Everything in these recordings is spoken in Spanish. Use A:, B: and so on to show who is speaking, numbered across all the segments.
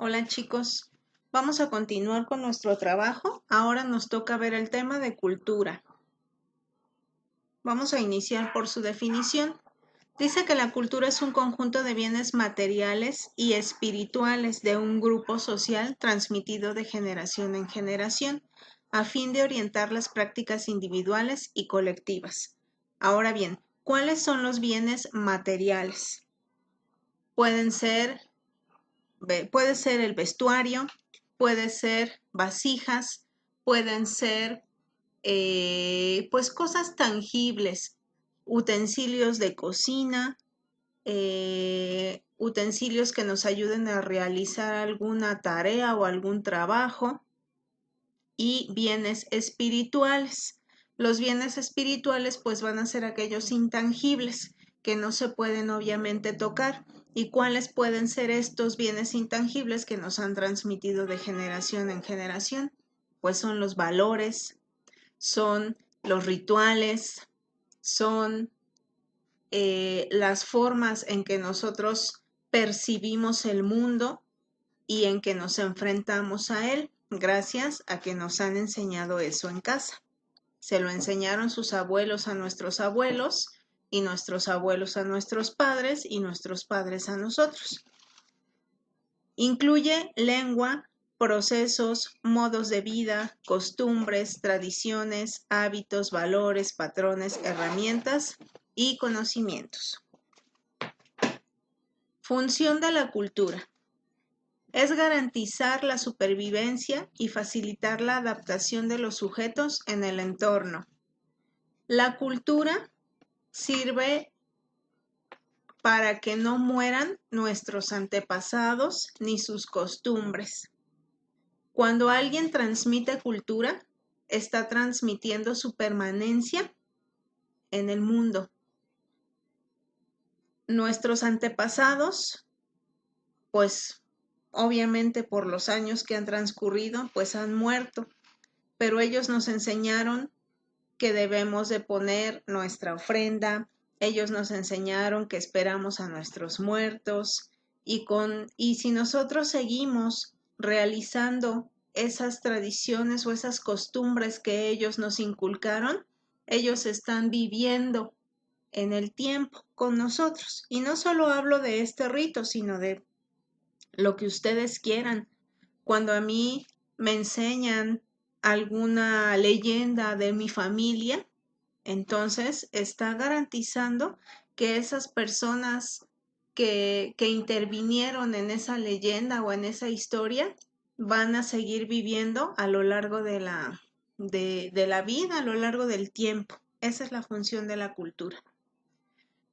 A: Hola chicos, vamos a continuar con nuestro trabajo. Ahora nos toca ver el tema de cultura. Vamos a iniciar por su definición. Dice que la cultura es un conjunto de bienes materiales y espirituales de un grupo social transmitido de generación en generación, a fin de orientar las prácticas individuales y colectivas. Ahora bien, ¿cuáles son los bienes materiales? Puede ser el vestuario, puede ser vasijas, pueden ser pues cosas tangibles, utensilios de cocina, utensilios que nos ayuden a realizar alguna tarea o algún trabajo, y bienes espirituales. Los bienes espirituales pues van a ser aquellos intangibles que no se pueden obviamente tocar. ¿Y cuáles pueden ser estos bienes intangibles que nos han transmitido de generación en generación? Pues son los valores, son los rituales, son las formas en que nosotros percibimos el mundo y en que nos enfrentamos a él, gracias a que nos han enseñado eso en casa. Se lo enseñaron sus abuelos a nuestros abuelos y nuestros abuelos a nuestros padres y nuestros padres a nosotros. Incluye lengua, procesos, modos de vida, costumbres, tradiciones, hábitos, valores, patrones, herramientas y conocimientos. Función de la cultura. Es garantizar la supervivencia y facilitar la adaptación de los sujetos en el entorno. La cultura sirve para que no mueran nuestros antepasados ni sus costumbres. Cuando alguien transmite cultura, está transmitiendo su permanencia en el mundo. Nuestros antepasados, pues obviamente por los años que han transcurrido, pues han muerto, pero ellos nos enseñaron que debemos de poner nuestra ofrenda, ellos nos enseñaron que esperamos a nuestros muertos y si nosotros seguimos realizando esas tradiciones o esas costumbres que ellos nos inculcaron, ellos están viviendo en el tiempo con nosotros. Y no solo hablo de este rito, sino de lo que ustedes quieran. Cuando a mí me enseñan alguna leyenda de mi familia, entonces está garantizando que esas personas que intervinieron en esa leyenda o en esa historia van a seguir viviendo a lo largo de la vida, a lo largo del tiempo. Esa es la función de la cultura.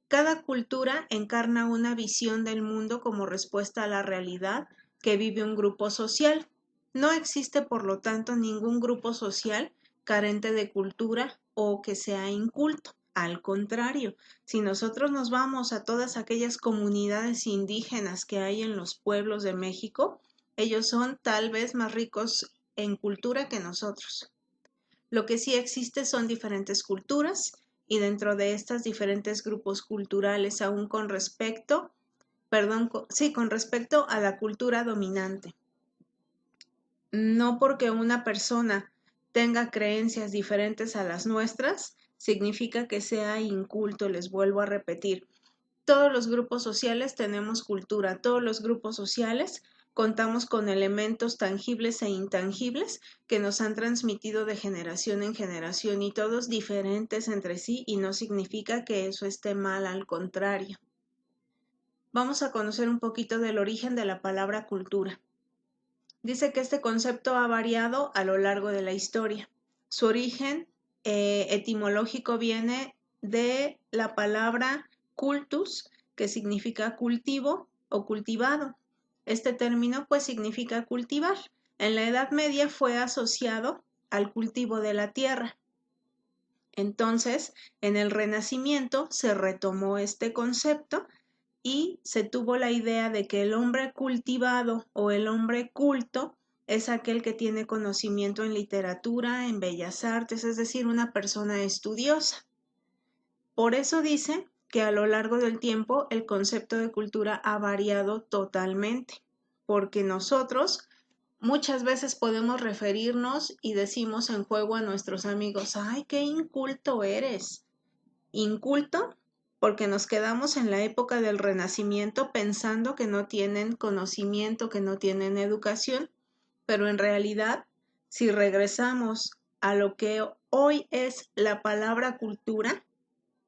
A: Cada cultura encarna una visión del mundo como respuesta a la realidad que vive un grupo social. No existe, por lo tanto, ningún grupo social carente de cultura o que sea inculto. Al contrario, si nosotros nos vamos a todas aquellas comunidades indígenas que hay en los pueblos de México, ellos son tal vez más ricos en cultura que nosotros. Lo que sí existe son diferentes culturas y dentro de estas diferentes grupos culturales, aún con respecto a la cultura dominante. No porque una persona tenga creencias diferentes a las nuestras, significa que sea inculto, les vuelvo a repetir. Todos los grupos sociales tenemos cultura, todos los grupos sociales contamos con elementos tangibles e intangibles que nos han transmitido de generación en generación y todos diferentes entre sí y no significa que eso esté mal, al contrario. Vamos a conocer un poquito del origen de la palabra cultura. Dice que este concepto ha variado a lo largo de la historia. Su origen etimológico viene de la palabra cultus, que significa cultivo o cultivado. Este término pues significa cultivar. En la Edad Media fue asociado al cultivo de la tierra. Entonces, en el Renacimiento se retomó este concepto y se tuvo la idea de que el hombre cultivado o el hombre culto es aquel que tiene conocimiento en literatura, en bellas artes, es decir, una persona estudiosa. Por eso dice que a lo largo del tiempo el concepto de cultura ha variado totalmente. porque nosotros muchas veces podemos referirnos y decimos en juego a nuestros amigos, ¡ay, qué inculto eres! Inculto porque nos quedamos en la época del Renacimiento pensando que no tienen conocimiento, que no tienen educación, pero en realidad, si regresamos a lo que hoy es la palabra cultura,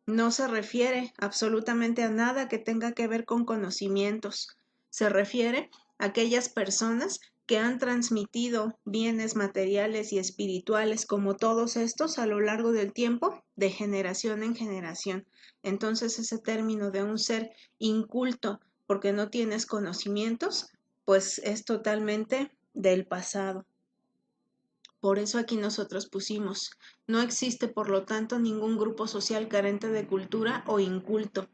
A: no se refiere absolutamente a nada que tenga que ver con conocimientos. Se refiere a aquellas personas que han transmitido bienes materiales y espirituales como todos estos a lo largo del tiempo, de generación en generación. Entonces ese término de un ser inculto porque no tienes conocimientos, pues es totalmente del pasado. Por eso aquí nosotros pusimos, no existe por lo tanto ningún grupo social carente de cultura o inculto.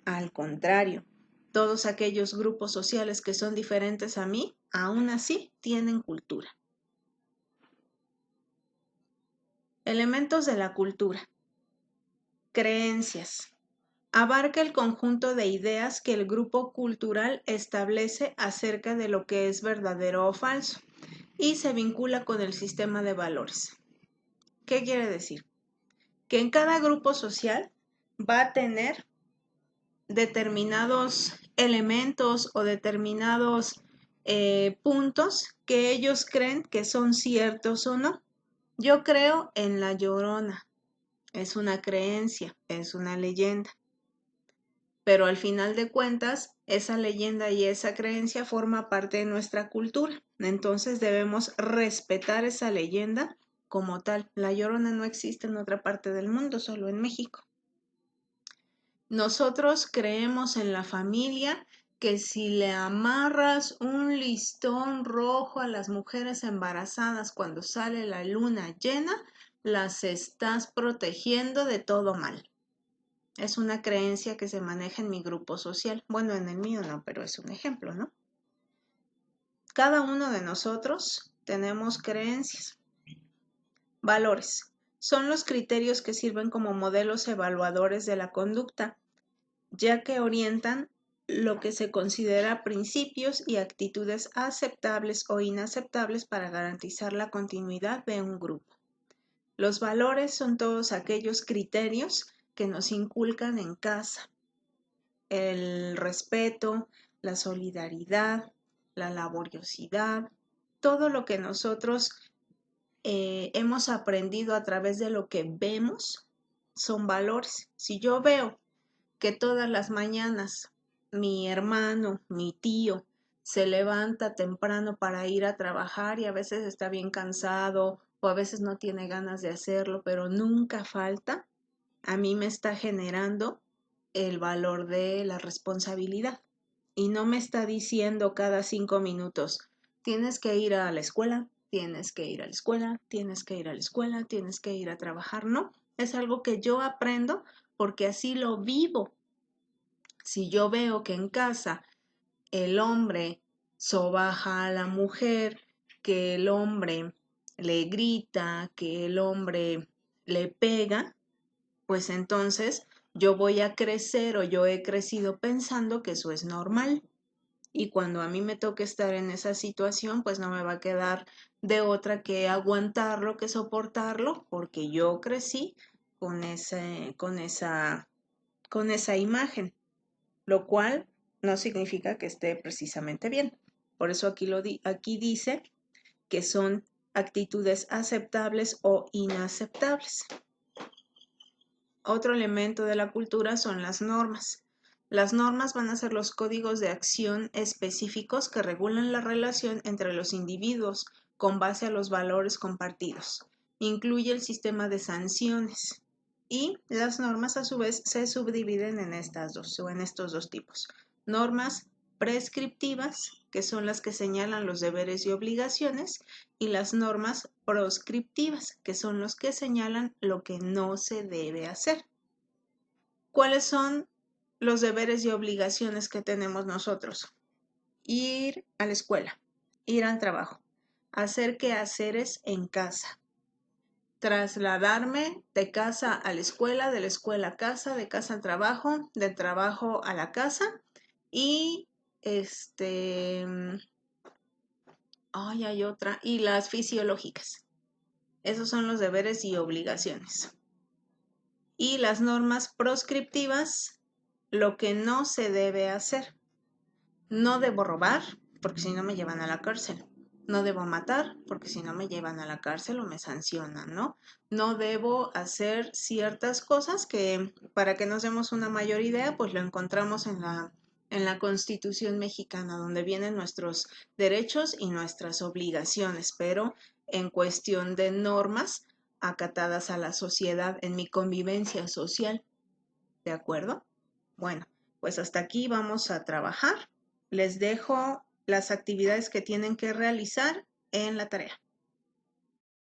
A: Al contrario, todos aquellos grupos sociales que son diferentes a mí, aún así tienen cultura. Elementos de la cultura. Creencias. Abarca el conjunto de ideas que el grupo cultural establece acerca de lo que es verdadero o falso y se vincula con el sistema de valores. ¿Qué quiere decir? Que en cada grupo social va a tener determinados elementos o determinados puntos que ellos creen que son ciertos o no. Yo creo en la Llorona, es una creencia, es una leyenda, pero al final de cuentas, esa leyenda y esa creencia forma parte de nuestra cultura, entonces debemos respetar esa leyenda como tal. La Llorona no existe en otra parte del mundo, solo en México. Nosotros creemos en la familia que si le amarras un listón rojo a las mujeres embarazadas cuando sale la luna llena, las estás protegiendo de todo mal. Es una creencia que se maneja en mi grupo social. Bueno, en el mío no, pero es un ejemplo, ¿no? Cada uno de nosotros tenemos creencias. Valores. Son los criterios que sirven como modelos evaluadores de la conducta, ya que orientan lo que se considera principios y actitudes aceptables o inaceptables para garantizar la continuidad de un grupo. Los valores son todos aquellos criterios que nos inculcan en casa. El respeto, la solidaridad, la laboriosidad, todo lo que nosotros hemos aprendido a través de lo que vemos son valores. Si yo veo que todas las mañanas mi hermano, mi tío, se levanta temprano para ir a trabajar y a veces está bien cansado o a veces no tiene ganas de hacerlo, pero nunca falta, a mí me está generando el valor de la responsabilidad. Y no me está diciendo cada 5 minutos, tienes que ir a la escuela, tienes que ir a la escuela, tienes que ir a la escuela, tienes que ir a trabajar. No, es algo que yo aprendo porque así lo vivo. Si yo veo que en casa el hombre sobaja a la mujer, que el hombre le grita, que el hombre le pega, pues entonces yo voy a crecer o yo he crecido pensando que eso es normal. Y cuando a mí me toque estar en esa situación, pues no me va a quedar de otra que aguantarlo, que soportarlo, porque yo crecí con esa imagen, lo cual no significa que esté precisamente bien. Por eso aquí dice que son actitudes aceptables o inaceptables. Otro elemento de la cultura son las normas. Las normas van a ser los códigos de acción específicos que regulan la relación entre los individuos con base a los valores compartidos. Incluye el sistema de sanciones y las normas a su vez se subdividen en estos dos tipos. Normas prescriptivas, que son las que señalan los deberes y obligaciones, y las normas proscriptivas, que son los que señalan lo que no se debe hacer. ¿Cuáles son los deberes y obligaciones que tenemos nosotros? Ir a la escuela, ir al trabajo, hacer quehaceres en casa, trasladarme de casa a la escuela, de la escuela a casa, de casa al trabajo, del trabajo a la casa y hay otra, y las fisiológicas. Esos son los deberes y obligaciones. Y las normas proscriptivas, lo que no se debe hacer. No debo robar, porque si no me llevan a la cárcel. No debo matar, porque si no me llevan a la cárcel o me sancionan, ¿no? No debo hacer ciertas cosas que, para que nos demos una mayor idea, pues lo encontramos en la Constitución mexicana, donde vienen nuestros derechos y nuestras obligaciones, pero en cuestión de normas acatadas a la sociedad en mi convivencia social. ¿De acuerdo? Bueno, pues hasta aquí vamos a trabajar. Les dejo las actividades que tienen que realizar en la tarea.